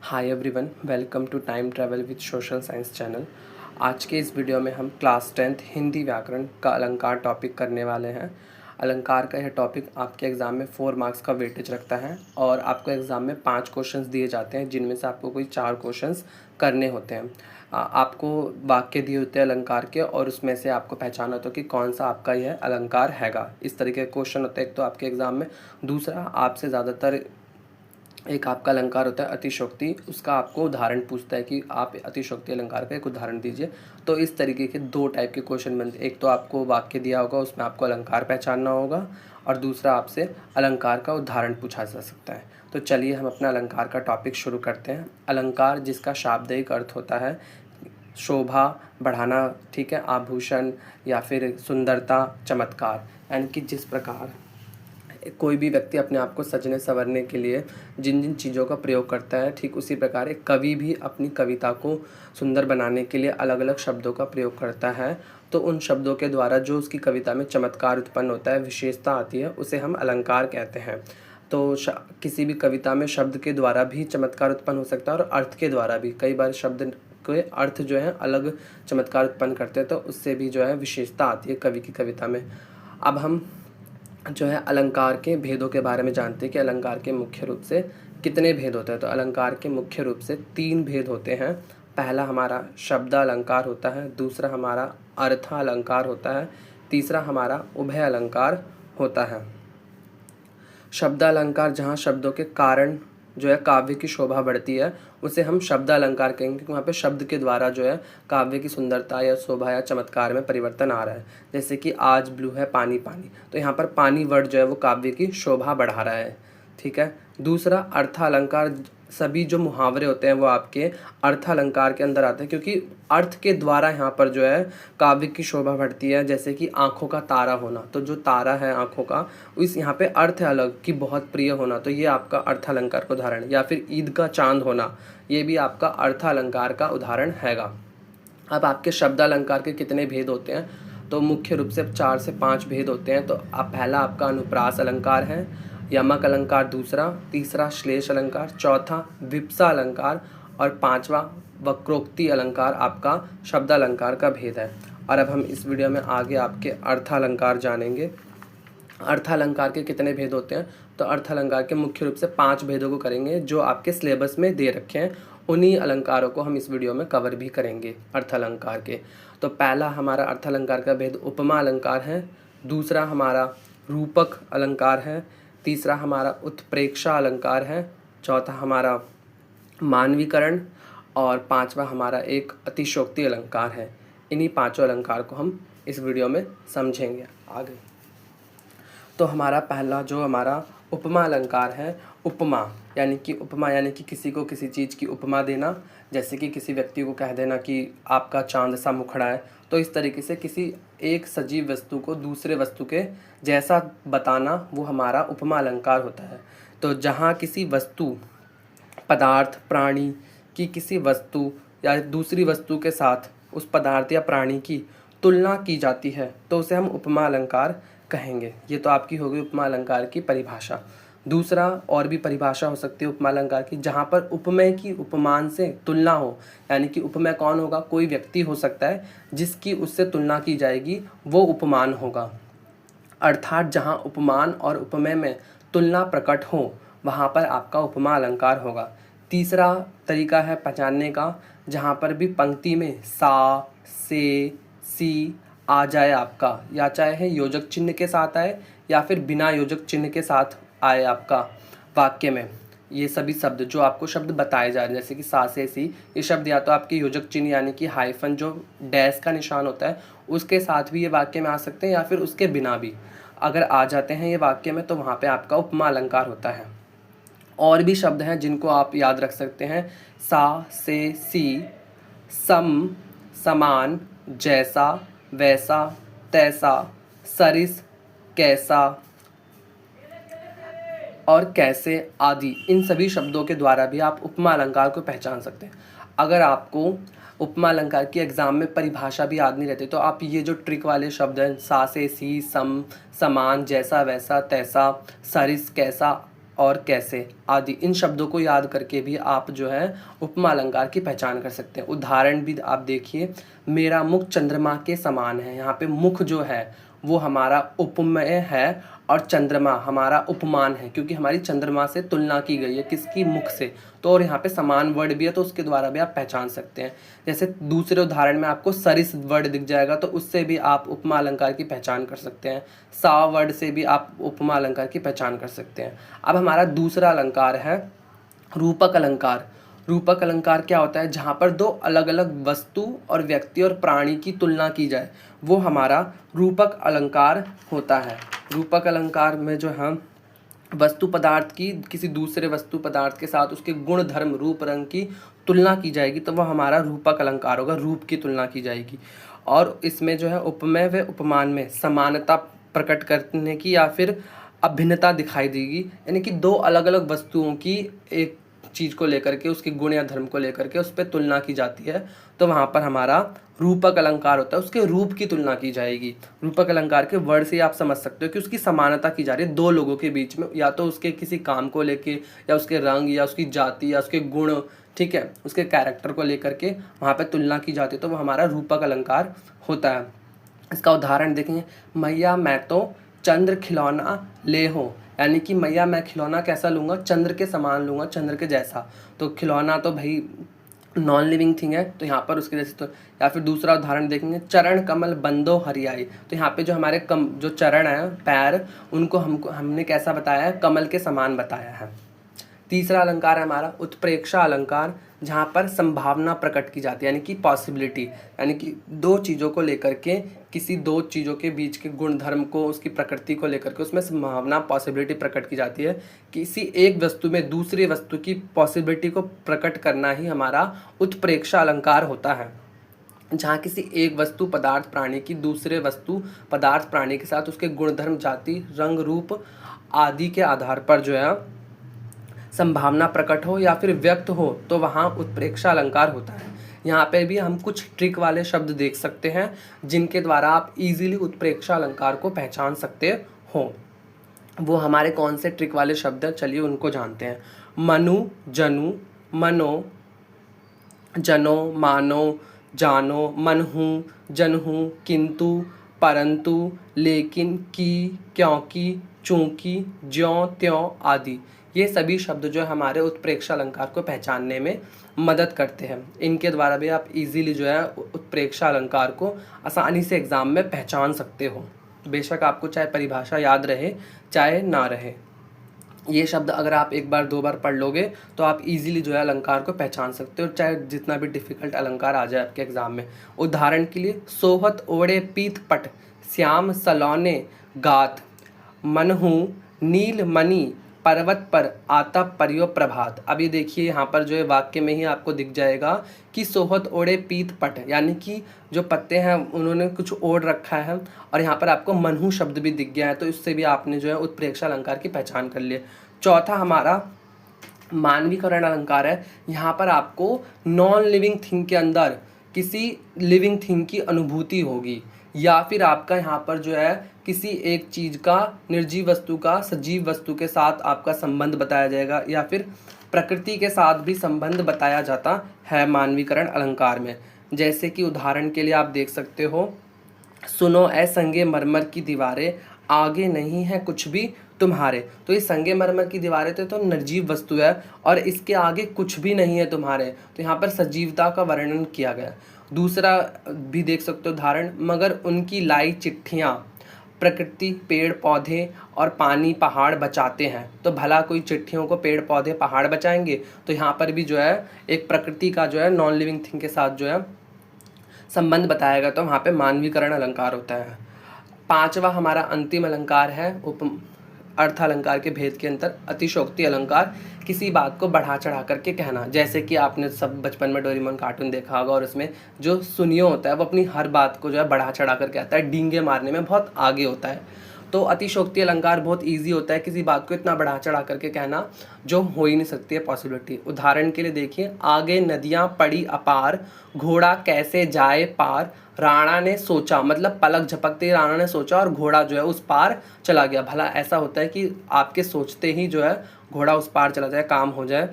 Hi everyone, welcome to time travel with social science channel. आज के इस video में हम क्लास 10th हिंदी व्याकरण का अलंकार टॉपिक करने वाले हैं। अलंकार का यह टॉपिक आपके एग्ज़ाम में 4 मार्क्स का वेटेज रखता है और आपको एग्ज़ाम में 5 क्वेश्चंस दिए जाते हैं, जिनमें से आपको कोई 4 क्वेश्चंस करने होते हैं। आपको वाक्य दिए होते हैं अलंकार के और उसमें से आपको पहचाना होता है कि कौन सा आपका यह अलंकार हैगा। इस तरीके के क्वेश्चन होते हैं एक तो आपके एग्ज़ाम में। दूसरा, आपसे ज़्यादातर एक आपका अलंकार होता है अतिशयोक्ति, उसका आपको उदाहरण पूछता है कि आप अतिशयोक्ति अलंकार का एक उदाहरण दीजिए। तो इस तरीके के 2 टाइप के क्वेश्चन बनते हैं। एक तो आपको वाक्य दिया होगा, उसमें आपको अलंकार पहचानना होगा, और दूसरा आपसे अलंकार का उदाहरण पूछा जा सकता है। तो चलिए हम अपना अलंकार का टॉपिक शुरू करते हैं। अलंकार जिसका शाब्दिक अर्थ होता है शोभा बढ़ाना, ठीक है, आभूषण या फिर सुंदरता, चमत्कार, यानी कि जिस प्रकार कोई भी व्यक्ति अपने आप को सजने संवरने के लिए जिन जिन चीज़ों का प्रयोग करता है, ठीक उसी प्रकार एक कवि भी अपनी कविता को सुंदर बनाने के लिए अलग अलग शब्दों का प्रयोग करता है। तो उन शब्दों के द्वारा जो उसकी कविता में चमत्कार उत्पन्न होता है, विशेषता आती है, उसे हम अलंकार कहते हैं। तो किसी भी कविता में शब्द के द्वारा भी चमत्कार उत्पन्न हो सकता है और अर्थ के द्वारा भी। कई बार शब्द के अर्थ जो है अलग चमत्कार उत्पन्न करते हैं, तो उससे भी जो है विशेषता आती है कवि की कविता में। अब हम जो है अलंकार के भेदों के बारे में जानते हैं कि अलंकार के मुख्य रूप से कितने भेद होते हैं। तो अलंकार के मुख्य रूप से 3 भेद होते हैं। पहला हमारा शब्द अलंकार होता है, दूसरा हमारा अर्थ अलंकार होता है, तीसरा हमारा उभय अलंकार होता है। शब्द अलंकार जहाँ शब्दों के कारण जो है काव्य की शोभा बढ़ती है, उसे हम शब्द अलंकार कहेंगे, क्योंकि वहाँ पे शब्द के द्वारा जो है काव्य की सुंदरता या शोभा या चमत्कार में परिवर्तन आ रहा है। जैसे कि आज ब्लू है पानी पानी, तो यहाँ पर पानी वर्ड जो है वो काव्य की शोभा बढ़ा रहा है, ठीक है। दूसरा अर्थ अलंकार, सभी जो मुहावरे होते हैं वो आपके अर्थ अलंकार के अंदर आते हैं, क्योंकि अर्थ के द्वारा यहाँ पर जो है काव्य की शोभा बढ़ती है। जैसे कि आँखों का तारा होना, तो जो तारा है आँखों का, इस यहाँ पे अर्थ है अलग कि बहुत प्रिय होना, तो ये आपका अर्थ अलंकार का उदाहरण। या फिर ईद का चांद होना, ये भी आपका अर्थ अलंकार का उदाहरण हैगा। अब आपके शब्द अलंकार के कितने भेद होते हैं, तो मुख्य रूप से 4 से 5 भेद होते हैं। तो पहला आपका अनुप्रास अलंकार है, यमक अलंकार दूसरा, तीसरा श्लेष अलंकार, चौथा विप्सा अलंकार, और 5वां वक्रोक्ति अलंकार आपका शब्द अलंकार का भेद है। और अब हम इस वीडियो में आगे आपके अर्थ अलंकार जानेंगे। अर्थ अलंकार के कितने भेद होते हैं, तो अर्थ अलंकार के मुख्य रूप से 5 भेदों को करेंगे जो आपके सिलेबस में दे रखे हैं। उन्हीं अलंकारों को हम इस वीडियो में कवर भी करेंगे अर्थ अलंकार के। तो पहला हमारा अर्थ अलंकार का भेद उपमा अलंकार है, दूसरा हमारा रूपक अलंकार है, तीसरा हमारा उत्प्रेक्षा अलंकार है, चौथा हमारा मानवीकरण, और 5वां हमारा एक अतिशयोक्ति अलंकार है। इन्हीं 5 अलंकार को हम इस वीडियो में समझेंगे आगे। तो हमारा पहला जो हमारा उपमा अलंकार है, उपमा यानी कि किसी को किसी चीज़ की उपमा देना। जैसे कि किसी व्यक्ति को कह देना कि आपका चांद सा मुखड़ा है, तो इस तरीके से किसी एक सजीव वस्तु को दूसरे वस्तु के जैसा बताना, वो हमारा उपमा अलंकार होता है। तो जहाँ किसी वस्तु, पदार्थ, प्राणी की किसी वस्तु या दूसरी वस्तु के साथ उस पदार्थ या प्राणी की तुलना की जाती है, तो उसे हम उपमा अलंकार कहेंगे। ये तो आपकी होगी उपमा अलंकार की परिभाषा। दूसरा, और भी परिभाषा हो सकती है उपमा अलंकार की, जहाँ पर उपमेय की उपमान से तुलना हो। यानी कि उपमेय कौन होगा, कोई व्यक्ति हो सकता है जिसकी उससे तुलना की जाएगी, वो उपमान होगा। अर्थात जहाँ उपमान और उपमेय में तुलना प्रकट हो, वहाँ पर आपका उपमा अलंकार होगा। तीसरा तरीका है पहचानने का, जहाँ पर भी पंक्ति में सा, से, सी आ जाए आपका, या चाहे योजक चिन्ह के साथ आए या फिर बिना योजक चिन्ह के साथ आए आपका वाक्य में, ये सभी शब्द जो आपको शब्द बताए जा रहे हैं, जैसे कि सा से सी, ये शब्द या तो आपके योजक चिन्ह यानी कि हाइफन जो डैश का निशान होता है उसके साथ भी ये वाक्य में आ सकते हैं, या फिर उसके बिना भी अगर आ जाते हैं ये वाक्य में, तो वहाँ पे आपका उपमा अलंकार होता है। और भी शब्द हैं जिनको आप याद रख सकते हैं, सा, से, सी, सम, समान, जैसा, वैसा, तैसा, सरिस, कैसा और कैसे आदि। इन सभी शब्दों के द्वारा भी आप उपमा अलंकार को पहचान सकते हैं। अगर आपको उपमा अलंकार की एग्जाम में परिभाषा भी याद नहीं रहती, तो आप ये जो ट्रिक वाले शब्द हैं, सा से सी, सम, समान, जैसा, वैसा, तैसा, सरिस, कैसा और कैसे आदि, इन शब्दों को याद करके भी आप जो है उपमा अलंकार की पहचान कर सकते हैं। उदाहरण भी आप देखिए, मेरा मुख चंद्रमा के समान है। यहाँ पे मुख जो है वो हमारा उपमेय है और चंद्रमा हमारा उपमान है, क्योंकि हमारी चंद्रमा से तुलना की गई है, किसकी? मुख से। तो और यहाँ पे समान वर्ड भी है, तो उसके द्वारा भी आप पहचान सकते हैं। जैसे दूसरे उदाहरण में आपको सरिस वर्ड दिख जाएगा, तो उससे भी आप उपमा अलंकार की पहचान कर सकते हैं। सा वर्ड से भी आप उपमा अलंकार की पहचान कर सकते हैं। अब हमारा दूसरा अलंकार है रूपक अलंकार। रूपक अलंकार क्या होता है? जहाँ पर दो अलग अलग वस्तु और व्यक्ति और प्राणी की तुलना की जाए, वो हमारा रूपक अलंकार होता है। रूपक अलंकार में जो हम वस्तु पदार्थ की किसी दूसरे वस्तु पदार्थ के साथ उसके गुण धर्म रूप रंग की तुलना की जाएगी, तो वह हमारा रूपक अलंकार होगा, रूप की तुलना की जाएगी। और इसमें जो है उपमेय व उपमान में समानता प्रकट करने की या फिर अभिन्नता दिखाई देगी, यानी कि दो अलग अलग वस्तुओं की एक चीज़ को लेकर के, उसके गुण या धर्म को लेकर के उस पर तुलना की जाती है, तो वहाँ पर हमारा रूपक अलंकार होता है, उसके रूप की तुलना की जाएगी। रूपक अलंकार के वर्ड से आप समझ सकते हो कि उसकी समानता की जा रही है दो लोगों के बीच में, या तो उसके किसी काम को लेके, या उसके रंग, या उसकी जाति, या उसके गुण, ठीक है, उसके कैरेक्टर को लेकर के वहाँ पर तुलना की जाती है, तो वो हमारा रूपक अलंकार होता है। इसका उदाहरण देखेंगे, मैया मैं तो चंद्र खिलौना ले हो, यानी कि मैया मैं खिलौना कैसा लूँगा? चंद्र के समान लूँगा, चंद्र के जैसा। तो खिलौना तो भाई नॉन लिविंग थिंग है, तो यहाँ पर उसके जैसे तो। या फिर दूसरा उदाहरण देखेंगे, चरण कमल बंदो हरियाई। तो यहाँ पे जो हमारे जो चरण है, पैर, उनको हमने कैसा बताया है? कमल के समान बताया है। तीसरा अलंकार है हमारा उत्प्रेक्षा अलंकार, जहाँ पर संभावना प्रकट की जाती है, यानी कि पॉसिबिलिटी, यानी कि दो चीज़ों को लेकर के, किसी दो चीज़ों के बीच के गुण धर्म को, उसकी प्रकृति को लेकर के उसमें संभावना पॉसिबिलिटी प्रकट की जाती है। किसी एक वस्तु में दूसरी वस्तु की पॉसिबिलिटी को प्रकट करना ही हमारा उत्प्रेक्षा अलंकार होता है, जहाँ किसी एक वस्तु पदार्थ प्राणी की दूसरे वस्तु पदार्थ प्राणी के साथ उसके गुणधर्म, जाति, रंग, रूप आदि के आधार पर जो है संभावना प्रकट हो या फिर व्यक्त हो, तो वहाँ उत्प्रेक्षा अलंकार होता है। यहाँ पे भी हम कुछ ट्रिक वाले शब्द देख सकते हैं, जिनके द्वारा आप इजीली उत्प्रेक्षा अलंकार को पहचान सकते हो। वो हमारे कौन से ट्रिक वाले शब्द हैं, चलिए उनको जानते हैं। मनु, जनु, मनो, जनो, मानो, जानो, मनहूँ, जनहूँ, किंतु, परंतु, लेकिन, की, क्योंकि, चूंकि, ज्यों त्यों आदि, ये सभी शब्द जो हमारे उत्प्रेक्षा अलंकार को पहचानने में मदद करते हैं। इनके द्वारा भी आप इजीली जो है उत्प्रेक्षा अलंकार को आसानी से एग्जाम में पहचान सकते हो। बेशक आपको चाहे परिभाषा याद रहे चाहे ना रहे, ये शब्द अगर आप एक बार दो बार पढ़ लोगे तो आप इजीली जो है अलंकार को पहचान सकते हो, चाहे जितना भी डिफिकल्ट अलंकार आ जाए आपके एग्जाम में। उदाहरण के लिए, सोहत ओढ़े पीत पट, श्याम सलौने गात, मनहूँ नील मणि, पर्वत पर आता परियो प्रभात। अब ये देखिए यहाँ पर जो है वाक्य में ही आपको दिख जाएगा कि सोहत ओढ़े पीत पट, यानी कि जो पत्ते हैं उन्होंने कुछ ओढ़ रखा है, और यहाँ पर आपको मनहू शब्द भी दिख गया है, तो इससे भी आपने जो है उत्प्रेक्षा अलंकार की पहचान कर ली। चौथा हमारा मानवीकरण अलंकार है। यहाँ पर आपको नॉन लिविंग थिंग के अंदर किसी लिविंग थिंग की अनुभूति होगी, या फिर आपका यहाँ पर जो है किसी एक चीज़ का, निर्जीव वस्तु का सजीव वस्तु के साथ आपका संबंध बताया जाएगा, या फिर प्रकृति के साथ भी संबंध बताया जाता है मानवीकरण अलंकार में। जैसे कि उदाहरण के लिए आप देख सकते हो, सुनो ए संगे मरमर की दीवारें, आगे नहीं है कुछ भी तुम्हारे। तो ये संगे मरमर की दीवारें तो निर्जीव वस्तु है, और इसके आगे कुछ भी नहीं है तुम्हारे, तो यहाँ पर सजीवता का वर्णन किया गया। दूसरा भी देख सकते हो उदाहरण, मगर उनकी लाई चिट्ठियाँ, प्रकृति पेड़ पौधे और पानी पहाड़ बचाते हैं। तो भला कोई चिट्ठियों को पेड़ पौधे पहाड़ बचाएंगे? तो यहाँ पर भी जो है एक प्रकृति का जो है नॉन लिविंग थिंग के साथ जो है संबंध बताएगा, तो वहाँ पे मानवीकरण अलंकार होता है। पांचवा हमारा अंतिम अलंकार है अर्थ अलंकार के भेद के अंतर अतिशयोक्ति अलंकार, किसी बात को बढ़ा चढ़ा करके कहना। जैसे कि आपने सब बचपन में डोरेमोन कार्टून देखा होगा, और उसमें जो सुनियो होता है वो अपनी हर बात को जो है बढ़ा चढ़ा कर कहता है, डींगे मारने में बहुत आगे होता है। तो अतिशयोक्ति अलंकार बहुत ईजी होता है किसी बात को इतना बढ़ा चढ़ा करके कहना जो हो ही नहीं सकती है पॉसिबिलिटी। उदाहरण के लिए देखिए, आगे नदियाँ पड़ी अपार, घोड़ा कैसे जाए पार, राणा ने सोचा, मतलब पलक झपकते ही राणा ने सोचा और घोड़ा जो है उस पार चला गया। भला ऐसा होता है कि आपके सोचते ही जो है घोड़ा उस पार चला जाए, काम हो जाए।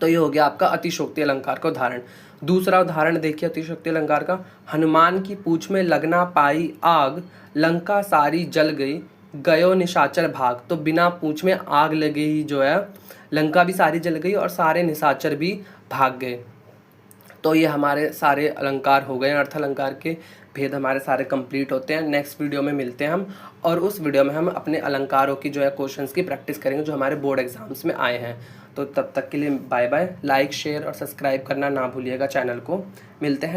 तो ये हो गया आपका अतिशयोक्ति अलंकार का उदाहरण। दूसरा उदाहरण देखिए अतिशयोक्ति अलंकार का, हनुमान की पूंछ में लगना पाई आग, लंका सारी जल गई, गयो निशाचर भाग। तो बिना पूंछ में आग लगे ही जो है लंका भी सारी जल गई और सारे निशाचर भी भाग गए। तो ये हमारे सारे अलंकार हो गए, अर्थ अलंकार के भेद हमारे सारे कंप्लीट होते हैं। नेक्स्ट वीडियो में मिलते हैं हम, और उस वीडियो में हम अपने अलंकारों की जो है क्वेश्चंस की प्रैक्टिस करेंगे जो हमारे बोर्ड एग्जाम्स में आए हैं। तो तब तक के लिए बाय बाय। लाइक शेयर और सब्सक्राइब करना ना भूलिएगा चैनल को। मिलते हैं।